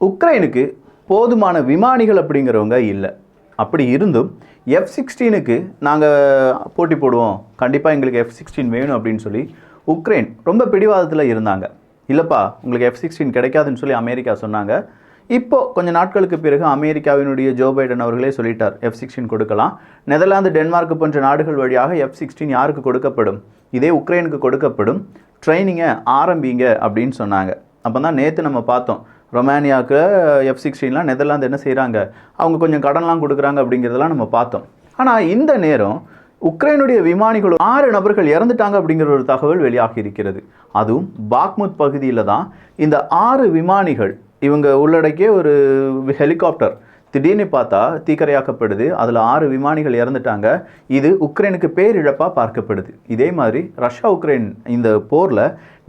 உக்ரைனுக்கு போதுமான விமானிகள் அப்படிங்கிறவங்க இல்லை. அப்படி இருந்தும் F-16க்கு நாங்கள் போட்டி போடுவோம், கண்டிப்பாக எங்களுக்கு F-16 வேணும் அப்படின்னு சொல்லி உக்ரைன் ரொம்ப பிடிவாதத்தில் இருந்தாங்க. இல்லைப்பா உங்களுக்கு F-16 கிடைக்காதுன்னு சொல்லி அமெரிக்கா சொன்னாங்க. இப்போது கொஞ்சம் நாட்களுக்கு பிறகு அமெரிக்காவினுடைய ஜோ பைடன் அவர்களே சொல்லிட்டார் F-16 கொடுக்கலாம். நெதர்லாந்து, டென்மார்க் போன்ற நாடுகள் வழியாக F-16 யாருக்கு கொடுக்கப்படும்? இதே உக்ரைனுக்கு கொடுக்கப்படும். ட்ரைனிங்கை ஆரம்பிங்க அப்படின்னு சொன்னாங்க. அப்போ தான் நேற்று நம்ம பார்த்தோம், ரொமானியாவுக்கு F-16லாம் நெதர்லாந்து என்ன செய்கிறாங்க, அவங்க கொஞ்சம் கடன்லாம் கொடுக்குறாங்க அப்படிங்கிறதெல்லாம் நம்ம பார்த்தோம். ஆனால் இந்த நேரம் உக்ரைனுடைய விமானிகள் 6 நபர்கள் இறந்துட்டாங்க அப்படிங்கிற ஒரு தகவல் வெளியாகி இருக்கிறது. அதுவும் பாக்முத் பகுதியில் தான் இந்த 6 விமானிகள் இவங்க உள்ளடக்கிய ஒரு ஹெலிகாப்டர் திடீர்னு பார்த்தா தீக்கரையாக்கப்படுது. அதில் 6 விமானிகள் இறந்துட்டாங்க. இது உக்ரைனுக்கு பேரிழப்பாக பார்க்கப்படுது. இதே மாதிரி ரஷ்யா உக்ரைன் இந்த போரில்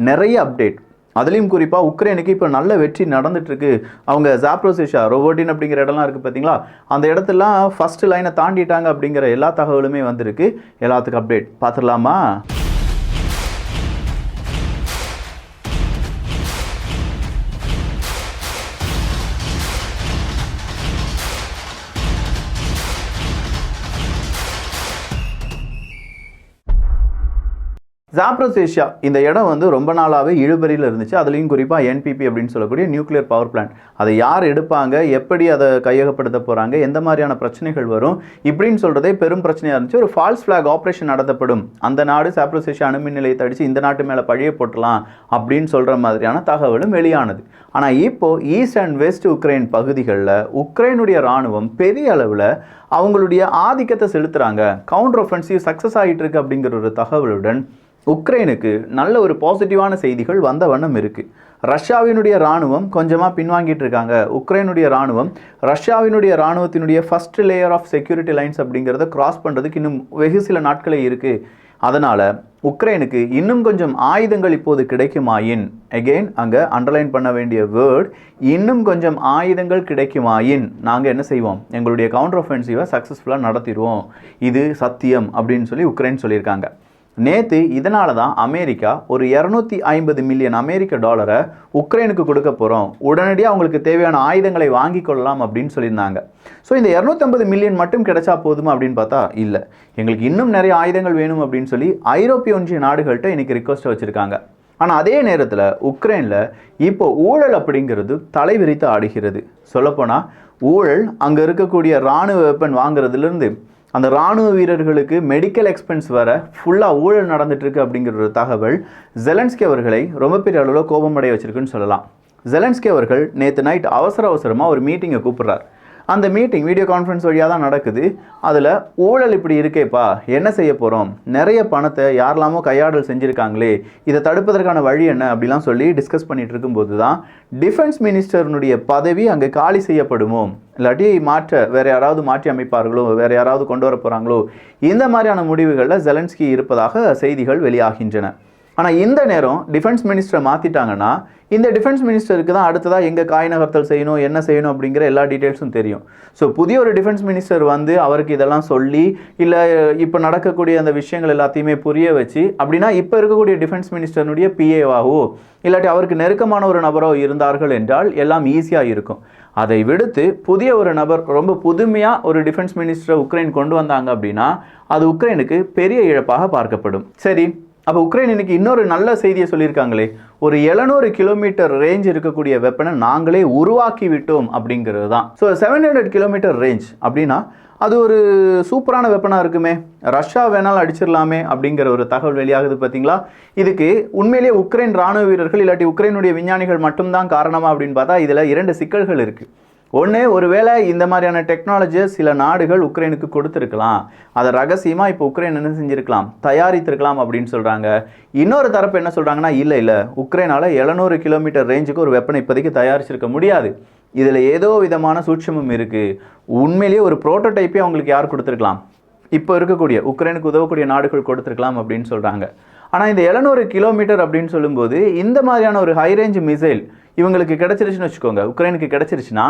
நிறைய அப்டேட், அதுலேயும் குறிப்பாக உக்ரைனுக்கு இப்போ நல்ல வெற்றி நடந்துட்டுருக்கு. அவங்க ஜாப்ரோசிஷா ரோவோட்டின் அப்படிங்கிற இடம்லாம் இருக்குது பார்த்தீங்களா, அந்த இடத்துலாம் ஃபஸ்ட்டு லைனை தாண்டிட்டாங்க அப்படிங்கிற எல்லா தகவலுமே வந்திருக்கு. எல்லாத்துக்கும் அப்டேட் பார்த்துடலாமா? ஜாப்ரோசிஷா இந்த இடம் வந்து ரொம்ப நாளாகவே இழுபறியில் இருந்துச்சு. அதுலேயும் குறிப்பாக NPP அப்படின்னு சொல்லக்கூடிய நியூக்ளியர் பவர் பிளான்ட், அதை யார் எடுப்பாங்க, எப்படி அதை கையகப்படுத்த போகிறாங்க, எந்த மாதிரியான பிரச்சனைகள் வரும் இப்படின்னு சொல்கிறதே பெரும் பிரச்சனையாக இருந்துச்சு. ஒரு ஃபால்ஸ் ஃப்ளாக் ஆப்ரேஷன் நடத்தப்படும், அந்த நாடு ஜாப்ரோசிஷா அணுமின் நிலையத்தை அடித்து இந்த நாட்டு மேலே பழிய போட்டலாம் அப்படின்னு சொல்கிற மாதிரியான தகவலும் வெளியானது. ஆனால் இப்போது ஈஸ்ட் அண்ட் வெஸ்ட் உக்ரைன் பகுதிகளில் உக்ரைனுடைய இராணுவம் பெரிய அளவில் அவங்களுடைய ஆதிக்கத்தை செலுத்துகிறாங்க. கவுண்டர் ஒஃபென்சிவ் சக்ஸஸ் ஆகிட்டு இருக்கு அப்படிங்கிற ஒரு தகவலுடன் உக்ரைனுக்கு நல்ல ஒரு பாசிட்டிவான செய்திகள் வந்த வண்ணம் இருக்குது. ரஷ்யாவினுடைய இராணுவம் கொஞ்சமாக பின்வாங்கிட்டு இருக்காங்க. உக்ரைனுடைய இராணுவம் ரஷ்யாவினுடைய இராணுவத்தினுடைய first layer of security lines அப்படிங்கிறத கிராஸ் பண்ணுறதுக்கு இன்னும் வெகு சில நாட்களே இருக்குது. அதனால் உக்ரைனுக்கு இன்னும் கொஞ்சம் ஆயுதங்கள் இப்போது கிடைக்குமாயின், அகெயின் அங்கே அண்டர்லைன் பண்ண வேண்டிய வேர்ட், இன்னும் கொஞ்சம் ஆயுதங்கள் கிடைக்குமாயின் நாங்கள் என்ன செய்வோம், எங்களுடைய கவுண்டர் ஒஃபென்சிவை சக்ஸஸ்ஃபுல்லாக நடத்திடுவோம், இது சத்தியம் அப்படின்னு சொல்லி உக்ரைன் சொல்லியிருக்காங்க. நேற்று இதனால தான் அமெரிக்கா ஒரு $250 மில்லியன் உக்ரைனுக்கு கொடுக்க போகிறோம், உடனடியாக அவங்களுக்கு தேவையான ஆயுதங்களை வாங்கி கொள்ளலாம் அப்படின்னு சொல்லியிருந்தாங்க. ஸோ இந்த 250 மில்லியன் மட்டும் கிடைச்சா போதுமா அப்படின்னு பார்த்தா இல்லை, எங்களுக்கு இன்னும் நிறைய ஆயுதங்கள் வேணும் அப்படின்னு சொல்லி ஐரோப்பிய ஒன்றிய நாடுகள்கிட்ட இன்றைக்கி ரிக்வஸ்ட்டை வச்சுருக்காங்க. ஆனால் அதே நேரத்தில் உக்ரைனில் இப்போ ஊழல் அப்படிங்கிறது தலைவிரித்து ஆடுகிறது. சொல்லப்போனால் ஊழல் அங்கே இருக்கக்கூடிய இராணுவ வெப்பன் வாங்குறதுலேருந்து அந்த இராணுவ வீரர்களுக்கு மெடிக்கல் எக்ஸ்பென்ஸ் வர ஃபுல்லாக ஊழல் நடந்துட்டுருக்கு அப்படிங்கிற ஒரு தகவல் ஜெலன்ஸ்கி அவர்களை ரொம்ப பெரிய அளவில் கோபமடைய வச்சுருக்குன்னு சொல்லலாம். ஜெலன்ஸ்கி அவர்கள் நேற்று நைட் அவசரமாக ஒரு மீட்டிங்கை கூப்பிட்றார். அந்த மீட்டிங் வீடியோ கான்ஃபரன்ஸ் வழியாக தான் நடக்குது. அதில் ஊழல் இப்படி இருக்கேப்பா, என்ன செய்ய போகிறோம், நிறைய பணத்தை யாரெல்லாமோ கையாடல் செஞ்சுருக்காங்களே, இதை தடுப்பதற்கான வழி என்ன அப்படிலாம் சொல்லி டிஸ்கஸ் பண்ணிகிட்டு இருக்கும்போது தான் டிஃபென்ஸ் மினிஸ்டர்னுடைய பதவி அங்கே காலி செய்யப்படுமோ, இல்லாட்டி வேறு யாராவது மாற்றி அமைப்பார்களோ, வேறு யாராவது கொண்டு வர போகிறாங்களோ, இந்த மாதிரியான முடிவுகளில் ஜெலன்ஸ்கி இருப்பதாக செய்திகள் வெளியாகின்றன. ஆனால் இந்த நேரம் டிஃபென்ஸ் மினிஸ்டரை மாற்றிட்டாங்கன்னா இந்த டிஃபென்ஸ் மினிஸ்டருக்கு தான் அடுத்ததாக எங்கே காய் நகர்த்தல் செய்யணும், என்ன செய்யணும் அப்படிங்கிற எல்லா டீட்டெயில்ஸும் தெரியும். ஸோ புதிய ஒரு டிஃபென்ஸ் மினிஸ்டர் வந்து அவருக்கு இதெல்லாம் சொல்லி, இல்லை இப்போ நடக்கக்கூடிய அந்த விஷயங்கள் எல்லாத்தையுமே புரிய வச்சு, அப்படின்னா இப்போ இருக்கக்கூடிய டிஃபென்ஸ் மினிஸ்டர்னுடைய PAவாகவோ இல்லாட்டி அவருக்கு நெருக்கமான ஒரு நபரோ இருந்தார்கள் என்றால் எல்லாம் ஈஸியாக இருக்கும். அதை விடுத்து புதிய ஒரு நபர் ரொம்ப புதுமையாக ஒரு டிஃபென்ஸ் மினிஸ்டரை உக்ரைன் கொண்டு வந்தாங்க அப்படின்னா அது உக்ரைனுக்கு பெரிய இழப்பாக பார்க்கப்படும். சரி, அப்போ உக்ரைன் இன்னைக்கு இன்னொரு நல்ல செய்தியை சொல்லியிருக்காங்களே, ஒரு 700 கிலோமீட்டர் ரேஞ்ச் இருக்கக்கூடிய வெப்பனை நாங்களே உருவாக்கி விட்டோம் அப்படிங்கிறது தான். ஸோ 700 கிலோமீட்டர் ரேஞ்ச் அப்படின்னா அது ஒரு சூப்பரான வெப்பனாக இருக்குமே, ரஷ்யா வேணாலும் அடிச்சிடலாமே அப்படிங்கிற ஒரு தகவல் வெளியாகுது பார்த்தீங்களா. இதுக்கு உண்மையிலேயே உக்ரைன் இராணுவ வீரர்கள் இல்லாட்டி உக்ரைனுடைய விஞ்ஞானிகள் மட்டும்தான் காரணமா அப்படின்னு பார்த்தா இதில் 2 சிக்கல்கள் இருக்குது. ஒன்று, ஒருவேளை இந்த மாதிரியான டெக்னாலஜியை சில நாடுகள் உக்ரைனுக்கு கொடுத்துருக்கலாம், அதை ரகசியமாக இப்போ உக்ரைன் என்ன செஞ்சுருக்கலாம், தயாரித்திருக்கலாம் அப்படின்னு சொல்கிறாங்க. இன்னொரு தரப்பு என்ன சொல்கிறாங்கன்னா, இல்லை உக்ரைனால் 700 கிலோமீட்டர் ரேஞ்சுக்கு ஒரு வெப்பனை இப்போதைக்கு தயாரிச்சிருக்க முடியாது, இதில் ஏதோ விதமான சூட்சமும் இருக்குது, உண்மையிலேயே ஒரு ப்ரோட்டோடைப்பே அவங்களுக்கு யார் கொடுத்துருக்கலாம், இப்போ இருக்கக்கூடிய உக்ரைனுக்கு உதவக்கூடிய நாடுகள் கொடுத்துருக்கலாம் அப்படின்னு சொல்கிறாங்க. ஆனால் இந்த 700 கிலோமீட்டர் அப்படின்னு சொல்லும்போது இந்த மாதிரியான ஒரு ஹை ரேஞ்ச் மிசைல் இவங்களுக்கு கிடச்சிருச்சுன்னு வச்சுக்கோங்க, உக்ரைனுக்கு கிடச்சிருச்சுன்னா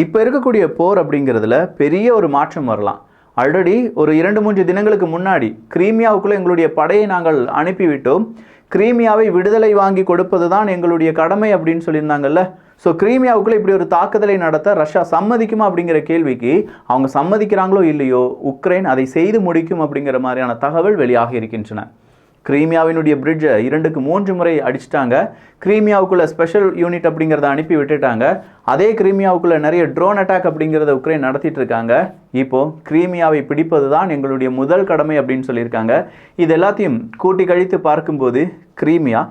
இப்போ இருக்கக்கூடிய போர் அப்படிங்கிறதுல பெரிய ஒரு மாற்றம் வரலாம். ஆல்ரெடி ஒரு 2-3 தினங்களுக்கு முன்னாடி கிரீமியாவுக்குள்ளே எங்களுடைய படையை நாங்கள் அனுப்பிவிட்டோம், கிரீமியாவை விடுதலை வாங்கி கொடுப்பது தான் எங்களுடைய கடமை அப்படின்னு சொல்லியிருந்தாங்கல்ல. ஸோ கிரீமியாவுக்குள்ள இப்படி ஒரு தாக்குதலை நடத்த ரஷ்யா சம்மதிக்குமா அப்படிங்கிற கேள்விக்கு அவங்க சம்மதிக்கிறாங்களோ இல்லையோ உக்ரைன் அதை செய்து முடிக்கும் அப்படிங்கிற மாதிரியான தகவல் வெளியாகி இருக்கின்றன. கிரீமியாவினுடைய பிரிட்ஜை 2க்கு 3 முறை அடிச்சிட்டாங்க. கிரீமியாவுக்குள்ள ஸ்பெஷல் யூனிட் அப்படிங்கிறத அனுப்பி விட்டுட்டாங்க. அதே கிரீமியாவுக்குள்ள நிறைய ட்ரோன் அட்டாக் அப்படிங்கிறத உக்ரைன் நடத்திட்டு இருக்காங்க. இப்போ கிரீமியாவை பிடிப்பது தான் எங்களுடைய முதல் கடமை அப்படின்னு சொல்லியிருக்காங்க. இது எல்லாத்தையும் கூட்டி கழித்து பார்க்கும்போது கிரீமியா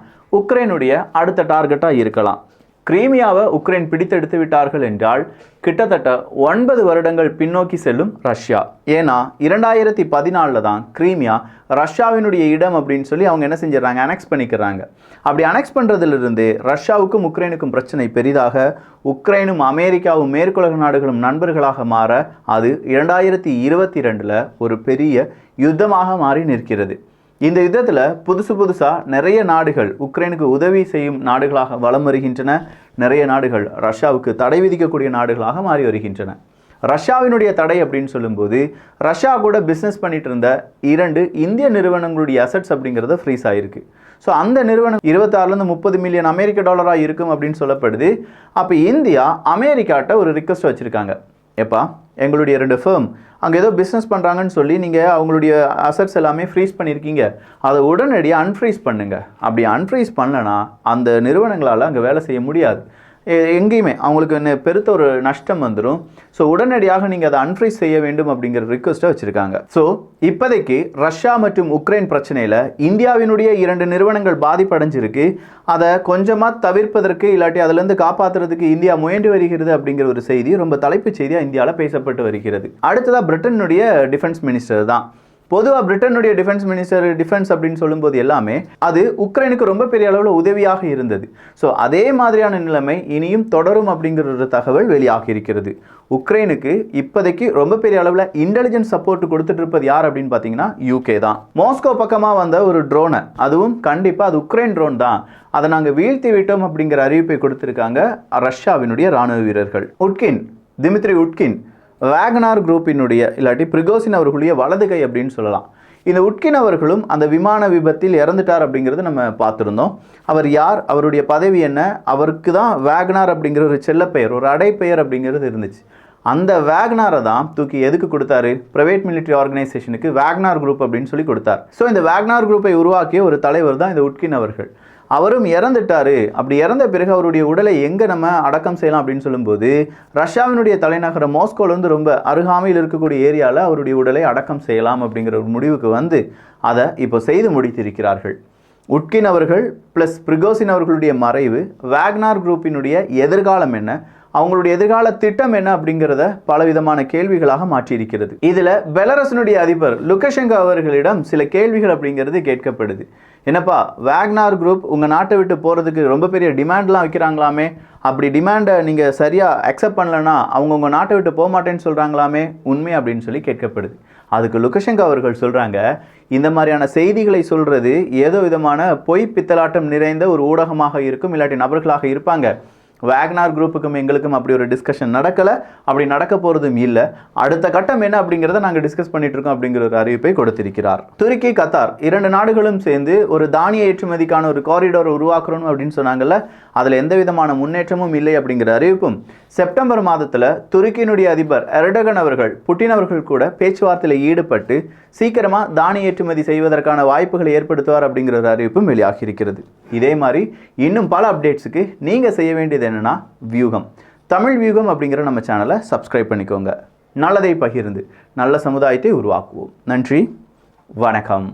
உக்ரைனுடைய அடுத்த டார்கெட்டாக இருக்கலாம். கிரீமியாவை உக்ரைன் பிடித்தெடுத்து விட்டார்கள் என்றால் கிட்டத்தட்ட 9 வருடங்கள் பின்னோக்கி செல்லும் ரஷ்யா. ஏன்னா 2014 தான் கிரீமியா ரஷ்யாவினுடைய இடம் அப்படின்னு சொல்லி அவங்க என்ன செஞ்சிடறாங்க, அனெக்ஸ் பண்ணிக்கிறாங்க. அப்படி அனெக்ஸ் பண்ணுறதுலேருந்து ரஷ்யாவுக்கும் உக்ரைனுக்கும் பிரச்சனை பெரிதாக, உக்ரைனும் அமெரிக்காவும் மேற்குலக நாடுகளும் நண்பர்களாக மாற அது 2022 ஒரு பெரிய யுத்தமாக மாறி நிற்கிறது. இந்த யுத்தத்தில் புதுசாக நிறைய நாடுகள் உக்ரைனுக்கு உதவி செய்யும் நாடுகளாக வலம் வருகின்றன. நிறைய நாடுகள் ரஷ்யாவுக்கு தடை விதிக்கக்கூடிய நாடுகளாக மாறி வருகின்றன. ரஷ்யாவினுடைய தடை அப்படின்னு சொல்லும்போது ரஷ்யா கூட பிஸ்னஸ் பண்ணிட்டு இருந்த 2 இந்திய நிறுவனங்களுடைய அசட்ஸ் அப்படிங்கிறத ஃப்ரீஸ் ஆகிருக்கு. ஸோ அந்த நிறுவனம் 26 to 30 மில்லியன் அமெரிக்க டாலராக இருக்கும் அப்படின்னு சொல்லப்படுது. அப்போ இந்தியா அமெரிக்காட்ட ஒரு ரிக்வெஸ்ட் வச்சுருக்காங்க. எப்பா எங்களுடைய 2 ஃபேர்ம் அங்கே ஏதோ பிஸ்னஸ் பண்ணுறாங்கன்னு சொல்லி நீங்கள் அவங்களுடைய அசட்ஸ் எல்லாமே ஃப்ரீஸ் பண்ணியிருக்கீங்க, அதை உடனடியாக அன்ஃப்ரீஸ் பண்ணுங்கள். அப்படி அன்ஃப்ரீஸ் பண்ணலன்னா அந்த நிறுவனங்களால் அங்கே வேலை செய்ய முடியாது. எங்கேயுமே அவங்களுக்கு பெருத்த ஒரு நஷ்டம் வந்துடும். ஸோ உடனடியாக நீங்கள் அதை அன்ஃப்ரீஸ் செய்ய வேண்டும் அப்படிங்கிற ரிக்வெஸ்ட்டை வச்சுருக்காங்க. ஸோ இப்போதைக்கு ரஷ்யா மற்றும் உக்ரைன் பிரச்சனையில் இந்தியாவினுடைய 2 நிறுவனங்கள் பாதிப்படைஞ்சிருக்கு. அதை கொஞ்சமாக தவிர்ப்பதற்கு இல்லாட்டி அதிலேருந்து காப்பாற்றுறதுக்கு இந்தியா முயன்று வருகிறது அப்படிங்கிற ஒரு செய்தி ரொம்ப தலைப்புச் செய்தியாக இந்தியாவில் பேசப்பட்டு வருகிறது. அடுத்ததாக பிரிட்டனுடைய டிஃபென்ஸ் மினிஸ்டர் தான். பொதுவாக பிரிட்டனுடைய டிஃபென்ஸ் மினிஸ்டர் டிஃபென்ஸ் அப்படின்னு சொல்லும்போது எல்லாமே அது உக்ரைனுக்கு ரொம்ப பெரிய அளவில் உதவியாக இருந்தது. ஸோ அதே மாதிரியான நிலைமை இனியும் தொடரும் அப்படிங்கிற ஒரு தகவல் வெளியாகி இருக்கிறது. உக்ரைனுக்கு இப்போதைக்கு ரொம்ப பெரிய அளவில் இன்டெலிஜென்ஸ் சப்போர்ட் கொடுத்துட்டு இருப்பது யார் அப்படின்னு பார்த்தீங்கன்னா UK தான். மாஸ்கோ பக்கமாக வந்த ஒரு ட்ரோனை, அதுவும் கண்டிப்பாக அது உக்ரைன் ட்ரோன் தான், அதை நாங்கள் வீழ்த்தி விட்டோம் அப்படிங்கிற அறிவிப்பை கொடுத்துருக்காங்க ரஷ்யாவினுடைய இராணுவ வீரர்கள். திமித்ரி உட்கின் வேகனார் குரூப்பினுடைய இல்லாட்டி பிரிகோசின் அவர்களுடைய வலது கை அப்படின்னு சொல்லலாம். இந்த உட்கின் அவர்களும் அந்த விமான விபத்தில் இறந்துட்டார் அப்படிங்கிறது நம்ம பார்த்துருந்தோம். அவர் யார், அவருடைய பதவி என்ன, அவருக்கு தான் வேகனார் அப்படிங்கிற ஒரு செல்லப்பெயர், ஒரு அடைப்பெயர் அப்படிங்கிறது இருந்துச்சு. அந்த வேகனாரை தான் தூக்கி எதுக்கு கொடுத்தாரு, பிரைவேட் மிலிட்டரி ஆர்கனைசேஷனுக்கு வேகனார் குரூப் அப்படின்னு சொல்லி கொடுத்தார். ஸோ இந்த வேகனார் குரூப்பை உருவாக்கிய ஒரு தலைவர் தான் இந்த உட்கின் அவர்கள். அவரும் இறந்துட்டார். அப்படி இறந்த பிறகு அவருடைய உடலை எங்கே நம்ம அடக்கம் செய்யலாம் அப்படின்னு சொல்லும்போது ரஷ்யாவினுடைய தலைநகரம் மாஸ்கோலேருந்து ரொம்ப அருகாமையில் இருக்கக்கூடிய ஏரியாவில் அவருடைய உடலை அடக்கம் செய்யலாம் அப்படிங்கிற ஒரு முடிவுக்கு வந்து அதை இப்போ செய்து முடித்திருக்கிறார்கள். உட்கின் அவர்கள் ப்ளஸ் பிரிகோசின் அவர்களுடைய மறைவு வேகனார் குரூப்பினுடைய எதிர்காலம் என்ன, அவங்களுடைய எதிர்கால திட்டம் என்ன அப்படிங்கிறத பலவிதமான கேள்விகளாக மாற்றியிருக்கிறது. இதில் பெலரஸினுடைய அதிபர் லுகஷெங்கோ அவர்களிடம் சில கேள்விகள் அப்படிங்கிறது கேட்கப்படுது. என்னப்பா வேகனார் குரூப் உங்கள் நாட்டை விட்டு போகிறதுக்கு ரொம்ப பெரிய டிமாண்ட்லாம் வைக்கிறாங்களாமே, அப்படி டிமாண்டை நீங்கள் சரியாக அக்செப்ட் பண்ணலன்னா அவங்க உங்கள் நாட்டை விட்டு போக மாட்டேன்னு சொல்கிறாங்களாமே, உண்மை அப்படின்னு சொல்லி கேட்கப்படுது. அதுக்கு லுகஷெங்கோ அவர்கள் சொல்கிறாங்க, இந்த மாதிரியான செய்திகளை சொல்கிறது ஏதோ விதமான பொய் பித்தலாட்டம் நிறைந்த ஒரு ஊடகமாக இருக்கும், இல்லாட்டி நபர்களாக இருப்பாங்க. வேகனார் குரூப்புக்கும் எங்களுக்கும் அப்படி ஒரு டிஸ்கஷன் நடக்கலை, அப்படி நடக்க போகிறதும் இல்லை. அடுத்த கட்டம் என்ன அப்படிங்கிறத நாங்கள் டிஸ்கஸ் பண்ணிட்டு இருக்கோம் அப்படிங்கிற ஒரு அறிவிப்பை கொடுத்திருக்கிறார். துருக்கி, கத்தார் 2 நாடுகளும் சேர்ந்து ஒரு தானிய ஏற்றுமதிக்கான ஒரு காரிடோர் உருவாக்குறோம் அப்படின்னு சொன்னாங்கல்ல, அதில் எந்த விதமான முன்னேற்றமும் இல்லை அப்படிங்கிற அறிவிப்பும் செப்டம்பர் மாதத்தில் துருக்கியினுடைய அதிபர் எர்டகன் அவர்கள் புட்டின் அவர்கள் கூட பேச்சுவார்த்தையில் ஈடுபட்டு சீக்கிரமாக தானிய ஏற்றுமதி செய்வதற்கான வாய்ப்புகளை ஏற்படுத்துவார் அப்படிங்கிற ஒரு அறிவிப்பும் வெளியாகி இருக்கிறது. இதே மாதிரி இன்னும் பல அப்டேட்ஸுக்கு நீங்கள் செய்ய வேண்டியது என்னன்னா வியூகம் தமிழ் வியூகம் அப்படிங்கிற நம்ம சேனலை சப்ஸ்கிரைப் பண்ணிக்கோங்க. நல்லதை பகிர்ந்து நல்ல சமுதாயத்தை உருவாக்குவோம். நன்றி, வணக்கம்.